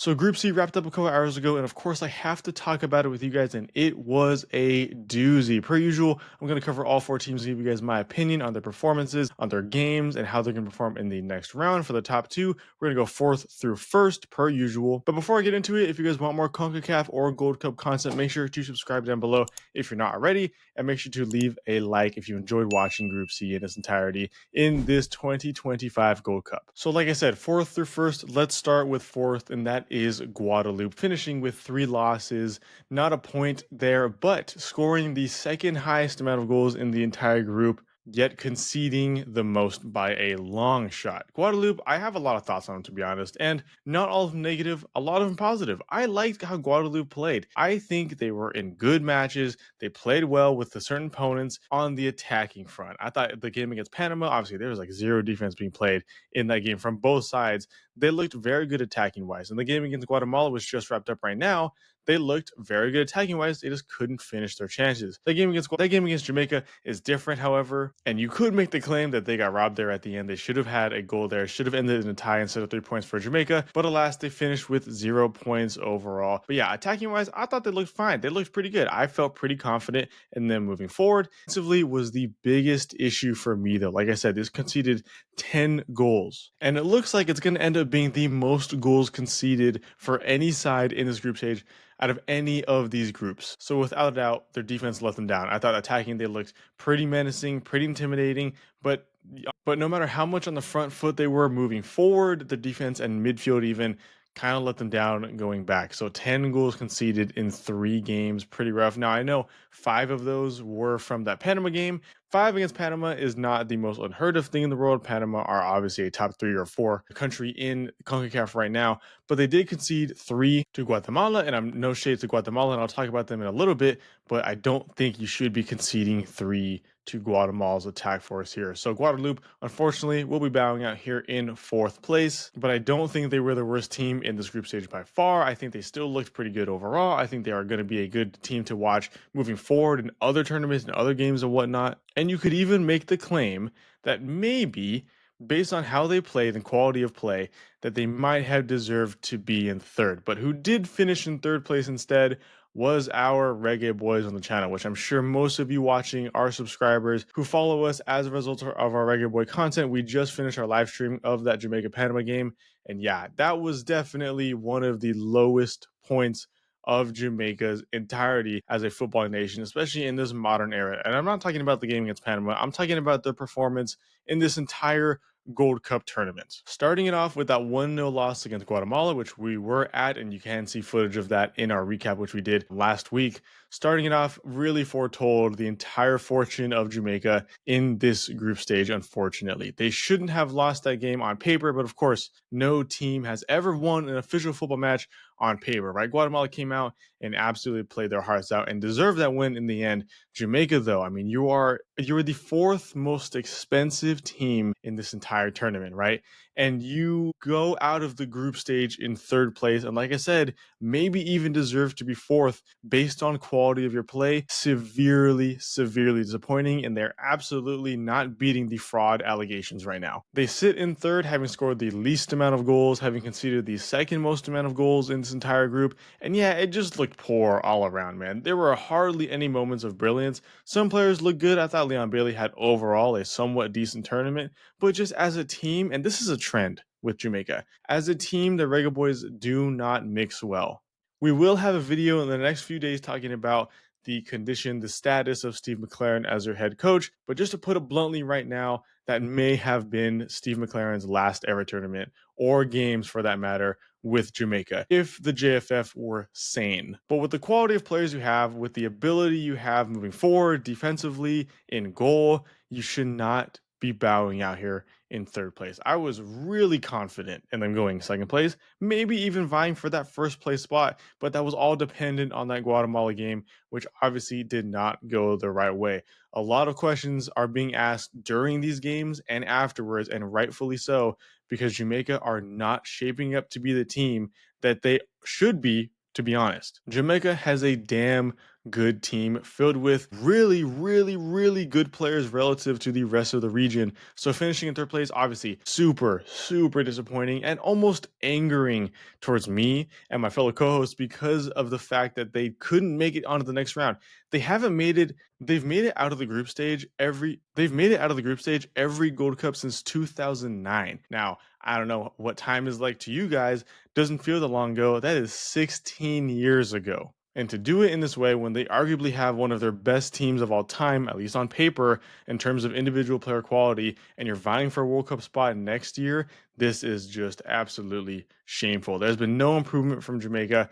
So Group C wrapped up a couple hours ago, and of course I have to talk about it with you guys, and it was a doozy. Per usual, I'm going to cover all four teams, give you guys my opinion on their performances, on their games, and how they're going to perform in the next round. For the top two, we're going to go fourth through first, per usual. But before I get into it, if you guys want more CONCACAF or Gold Cup content, make sure to subscribe down below if you're not already, and make sure to leave a like if you enjoyed watching Group C in its entirety in this 2025 Gold Cup. So like I said, fourth through first, let's start with fourth, and that is Guadeloupe, finishing with 3 losses, not a point there, but scoring the second highest amount of goals in the entire group, yet conceding the most by a long shot. Guadeloupe, I have a lot of thoughts on them, to be honest, and not all of them negative, a lot of them positive. I liked how Guadeloupe played. I think they were in good matches. They played well with the certain opponents on the attacking front. I thought the game against Panama, obviously there was like zero defense being played in that game from both sides. They looked very good attacking wise. And the game against Guatemala was just wrapped up right now. They looked very good attacking wise. They just couldn't finish their chances. That game against Jamaica is different, however, and you could make the claim that they got robbed there at the end. They should have had a goal there. Should have ended in a tie instead of 3 points for Jamaica. But alas, they finished with 0 points overall. But yeah, attacking wise, I thought they looked fine. They looked pretty good. I felt pretty confident in them moving forward. Defensively was the biggest issue for me though. Like I said, this conceded 10 goals. And it looks like it's going to end up being the most goals conceded for any side in this group stage out of any of these groups. So without a doubt, their defense let them down. I thought attacking, they looked pretty menacing, pretty intimidating, but no matter how much on the front foot they were moving forward, the defense and midfield even kind of let them down going back. So 10 goals conceded in 3 games, pretty rough. Now I know 5 of those were from that Panama game. 5 against Panama is not the most unheard of thing in the world. Panama are obviously a top 3 or 4 country in CONCACAF right now, but they did concede 3 to Guatemala, and I'm no shade to Guatemala, and I'll talk about them in a little bit, but I don't think you should be conceding 3 to Guatemala's attack force here. So Guadeloupe, unfortunately, will be bowing out here in 4th place, but I don't think they were the worst team in this group stage by far. I think they still looked pretty good overall. I think they are going to be a good team to watch moving forward in other tournaments and other games and whatnot. And you could even make the claim that maybe, based on how they played and quality of play, that they might have deserved to be in 3rd. But who did finish in 3rd place instead was our reggae boys on the channel, which I'm sure most of you watching are subscribers who follow us as a result of our reggae boy content. We just finished our live stream of that Jamaica Panama game, and yeah, that was definitely one of the lowest points of Jamaica's entirety as a footballing nation, especially in this modern era. And I'm not talking about the game against Panama, I'm talking about the performance in this entire Gold Cup tournament. Starting it off with that 1-0 loss against Guatemala, which we were at, and you can see footage of that in our recap, which we did last week. Starting it off really foretold the entire fortune of Jamaica in this group stage, unfortunately. They shouldn't have lost that game on paper, but of course, no team has ever won an official football match on paper, right? Guatemala came out and absolutely played their hearts out and deserved that win in the end. Jamaica, though, I mean, you are the 4th most expensive team in this entire tournament, right? And you go out of the group stage in 3rd place, and like I said, maybe even deserve to be 4th based on quality of your play. Severely disappointing, and they're absolutely not beating the fraud allegations right now. They sit in 3rd, having scored the least amount of goals, having conceded the 2nd most amount of goals in this entire group, and yeah, it just looked poor all around, man. There were hardly any moments of brilliance. Some players looked good. I thought Leon Bailey had overall a somewhat decent tournament, but just as a team, and this is a trend with Jamaica, as a team, the Reggae Boys do not mix well. We will have a video in the next few days talking about the condition, the status of Steve McLaren as their head coach, but just to put it bluntly right now, that may have been Steve McLaren's last ever tournament, or games for that matter, with Jamaica, if the JFF were sane. But with the quality of players you have, with the ability you have moving forward, defensively, in goal, you should not be bowing out here in 3rd place. I was really confident in them going 2nd place, maybe even vying for that 1st place spot, but that was all dependent on that Guatemala game, which obviously did not go the right way. A lot of questions are being asked during these games and afterwards, and rightfully so, because Jamaica are not shaping up to be the team that they should be, to be honest. Jamaica has a damn good team filled with really, really, really good players relative to the rest of the region. So finishing in third place, obviously super, super disappointing and almost angering towards me and my fellow co-hosts because of the fact that they couldn't make it onto the next round. They haven't made it. They've made it out of the group stage every. They've made it out of the group stage every Gold Cup since 2009. Now I don't know what time is like to you guys. Doesn't feel that long ago. That is 16 years ago. And to do it in this way, when they arguably have one of their best teams of all time, at least on paper, in terms of individual player quality, and you're vying for a World Cup spot next year, this is just absolutely shameful. There's been no improvement from Jamaica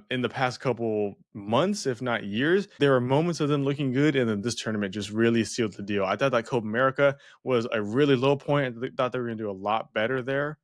in the past couple months, if not years. There are moments of them looking good, and then this tournament just really sealed the deal. I thought that Copa America was a really low point. I thought they were going to do a lot better there.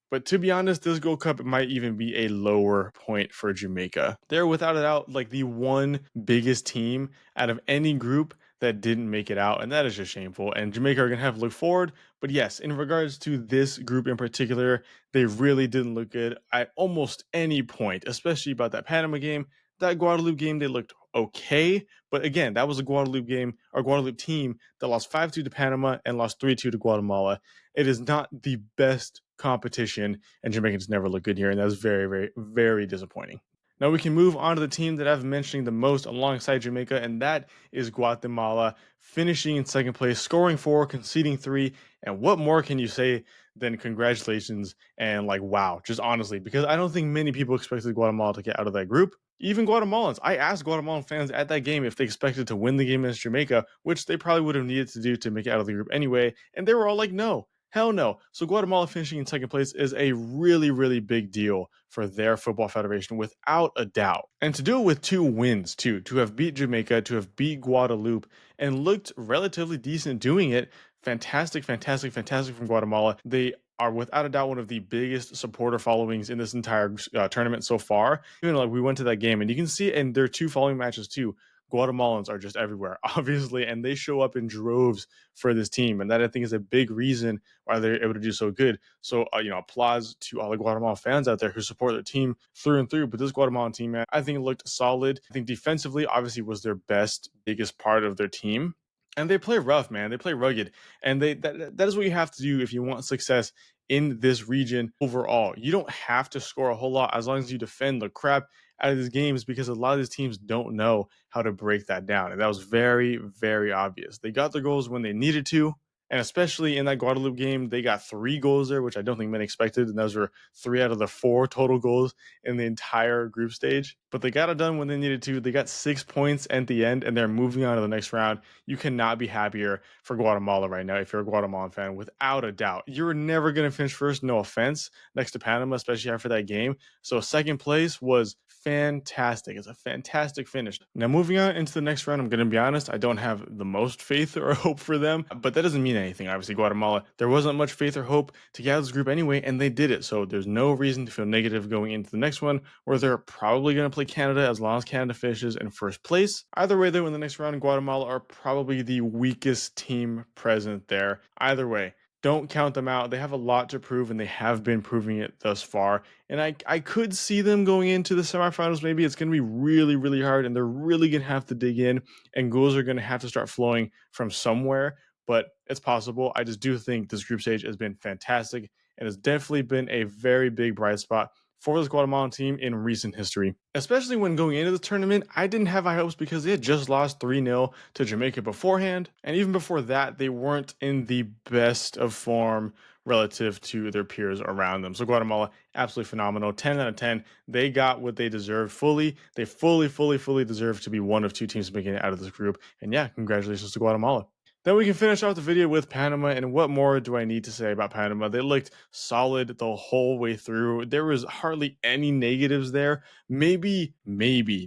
But to be honest, this Gold Cup might even be a lower point for Jamaica. They're without a doubt like the one biggest team out of any group that didn't make it out, and that is just shameful. And Jamaica are going to have to look forward. But yes, in regards to this group in particular, they really didn't look good at almost any point, especially about that Panama game. That Guadeloupe game, they looked okay. But again, that was a Guadeloupe game, or Guadeloupe team that lost 5-2 to Panama and lost 3-2 to Guatemala. It is not the best competition, and Jamaicans never look good here, and that was very, very, very disappointing. Now we can move on to the team that I've mentioned the most alongside Jamaica, and that is Guatemala, finishing in second place, scoring 4, conceding 3. And what more can you say than congratulations and like wow, just honestly, because I don't think many people expected Guatemala to get out of that group. Even Guatemalans, I asked Guatemalan fans at that game if they expected to win the game against Jamaica, which they probably would have needed to do to make it out of the group anyway, and they were all like, no. Hell no. So Guatemala finishing in second place is a really, really big deal for their football federation without a doubt. And to do it with 2 wins, too, to have beat Jamaica, to have beat Guadeloupe, and looked relatively decent doing it. Fantastic, fantastic, fantastic from Guatemala. They are without a doubt one of the biggest supporter followings in this entire tournament so far. Even like we went to that game, and you can see in their 2 following matches too. Guatemalans are just everywhere, obviously, and they show up in droves for this team, and that I think is a big reason why they're able to do so good. So, applause to all the Guatemala fans out there who support their team through and through. But this Guatemalan team, man, I think looked solid. I think defensively, obviously, was their best, biggest part of their team. And they play rough, man. They play rugged, and that is what you have to do if you want success in this region overall. You don't have to score a whole lot as long as you defend the crap out of these games, because a lot of these teams don't know how to break that down. And that was very, very obvious. They got their goals when they needed to. And especially in that Guadeloupe game, they got 3 goals there, which I don't think many expected. And those were 3 out of the 4 total goals in the entire group stage. But they got it done when they needed to. They got 6 points at the end, and they're moving on to the next round. You cannot be happier for Guatemala right now if you're a Guatemalan fan, without a doubt. You're never going to finish first, no offense, next to Panama, especially after that game. So second place was fantastic. It's a fantastic finish. Now moving on into the next round, I'm going to be honest, I don't have the most faith or hope for them, but that doesn't mean anything. Obviously, Guatemala, there wasn't much faith or hope to get out of this group anyway, and they did it. So there's no reason to feel negative going into the next one, where they're probably going to play Canada as long as Canada finishes in first place. Either way, though, in the next round, Guatemala are probably the weakest team present there. Either way, don't count them out. They have a lot to prove, and they have been proving it thus far. And I could see them going into the semifinals. Maybe it's going to be really, really hard, and they're really going to have to dig in, and goals are going to have to start flowing from somewhere. But it's possible. I just do think this group stage has been fantastic, and has definitely been a very big bright spot for this Guatemalan team in recent history. Especially when going into the tournament, I didn't have high hopes because they had just lost 3-0 to Jamaica beforehand. And even before that, they weren't in the best of form relative to their peers around them. So Guatemala, absolutely phenomenal. 10 out of 10. They got what they deserved fully. They fully deserve to be one of 2 teams making it out of this group. And yeah, congratulations to Guatemala. Then we can finish off the video with Panama, and what more do I need to say about Panama? They looked solid the whole way through. There was hardly any negatives there. Maybe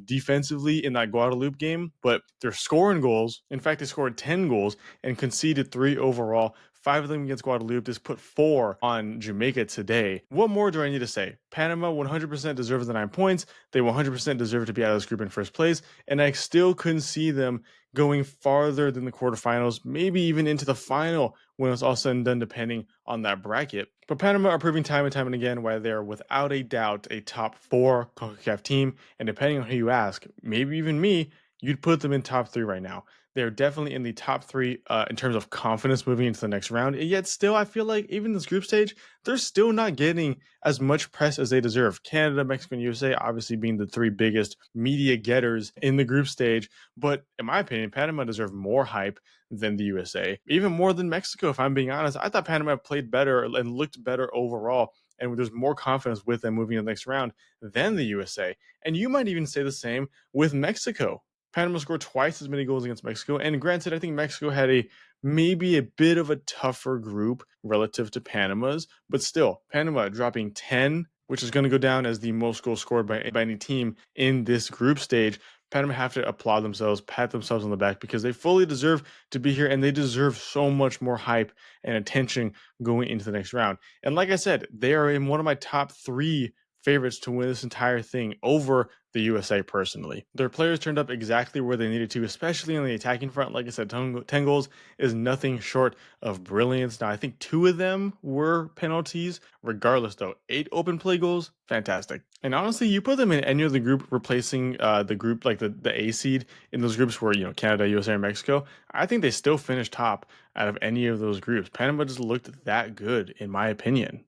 defensively in that Guadeloupe game, but they're scoring goals. In fact, they scored 10 goals and conceded 3 overall. 5 of them against Guadeloupe. Just put 4 on Jamaica today. What more do I need to say? Panama 100% deserves the 9 points. They 100% deserve to be out of this group in first place, and I still couldn't see them going farther than the quarterfinals, maybe even into the final when it's all said and done, depending on that bracket. But Panama are proving time and time and again why they're without a doubt a top 4 CONCACAF team, and depending on who you ask, maybe even me, you'd put them in top three right now. They're definitely in the top three in terms of confidence moving into the next round. And yet, still, I feel like even this group stage, they're still not getting as much press as they deserve. Canada, Mexico, and USA obviously being the three biggest media getters in the group stage. But in my opinion, Panama deserved more hype than the USA, even more than Mexico. If I'm being honest, I thought Panama played better and looked better overall, and there's more confidence with them moving to the next round than the USA. And you might even say the same with Mexico. Panama scored twice as many goals against Mexico. And granted, I think Mexico had a maybe a bit of a tougher group relative to Panama's, but still, Panama dropping 10, which is going to go down as the most goals scored by any team in this group stage. Panama have to applaud themselves, pat themselves on the back because they fully deserve to be here and they deserve so much more hype and attention going into the next round. And like I said, they are in one of my top three favorites to win this entire thing over the USA personally. Their players turned up exactly where they needed to, especially on the attacking front. Like I said, 10 goals is nothing short of brilliance. Now, I think two of them were penalties. Regardless, though, 8 open play goals, fantastic. And honestly, you put them in any of the group replacing the group, like the A seed in those groups where, Canada, USA, and Mexico, I think they still finished top out of any of those groups. Panama just looked that good, in my opinion.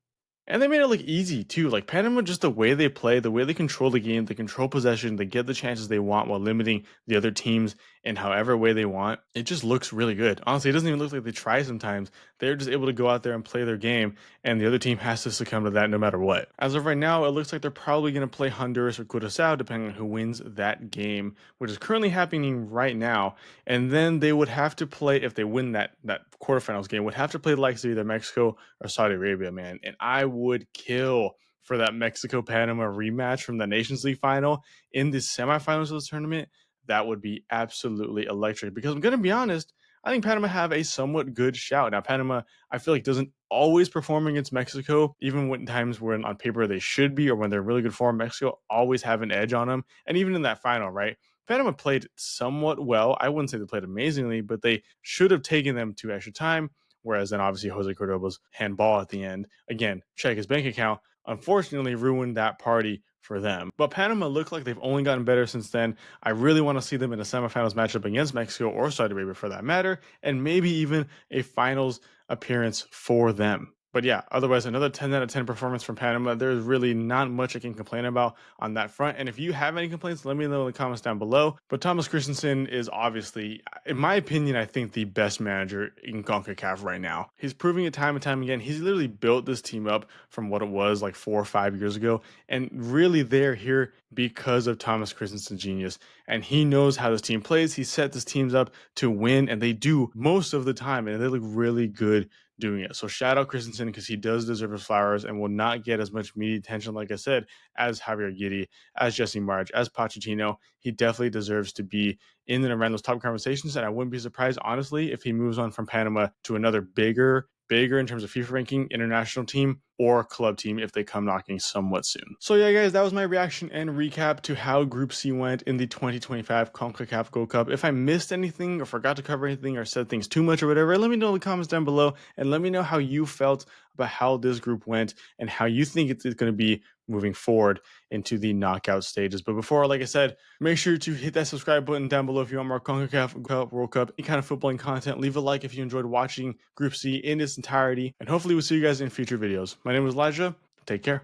And they made it look easy too. Like Panama, just the way they play, the way they control the game, they control possession, they get the chances they want while limiting the other teams in however way they want. It just looks really good. Honestly, it doesn't even look like they try sometimes. They're just able to go out there and play their game, and the other team has to succumb to that no matter what. As of right now, it looks like they're probably going to play Honduras or Curaçao, depending on who wins that game, which is currently happening right now. And then they would have to play, if they win that quarterfinals game, would have to play the likes of either Mexico or Saudi Arabia, man. And I would kill for that Mexico Panama rematch from the Nations League final in the semifinals of the tournament. That would be absolutely electric because I'm going to be honest, I think Panama have a somewhat good shout. Now, Panama, I feel like doesn't always perform against Mexico, even when times when on paper they should be or when they're really good form. Mexico always have an edge on them. And even in that final, right? Panama played somewhat well. I wouldn't say they played amazingly, but they should have taken them to extra time. Whereas then obviously Jose Cordoba's handball at the end, again, check his bank account, unfortunately ruined that party for them. But Panama look like they've only gotten better since then. I really want to see them in a semifinals matchup against Mexico or Saudi Arabia for that matter, and maybe even a finals appearance for them. But yeah, otherwise, another 10 out of 10 performance from Panama. There's really not much I can complain about on that front. And if you have any complaints, let me know in the comments down below. But Thomas Christensen is obviously, in my opinion, I think the best manager in CONCACAF right now. He's proving it time and time again. He's literally built this team up from what it was like 4 or 5 years ago. And really, they're here because of Thomas Christensen's genius. And he knows how this team plays. He set this teams up to win, and they do most of the time. And they look really good doing it. So shout out Christensen because he does deserve his flowers and will not get as much media attention, like I said, as Javier Giri, as Jesse March, as Pochettino. He definitely deserves to be in and around those top conversations. And I wouldn't be surprised, honestly, if he moves on from Panama to another bigger in terms of FIFA ranking international team or club team if they come knocking somewhat soon. So yeah, guys, that was my reaction and recap to how Group C went in the 2025 CONCACAF Gold Cup. If I missed anything or forgot to cover anything or said things too much or whatever, let me know in the comments down below and let me know how you felt about how this group went and how you think it's going to be moving forward into the knockout stages. But before, like I said, make sure to hit that subscribe button down below if you want more CONCACAF World Cup, any kind of footballing content. Leave a like if you enjoyed watching Group C in its entirety, and hopefully we'll see you guys in future videos. My name is Elijah. Take care.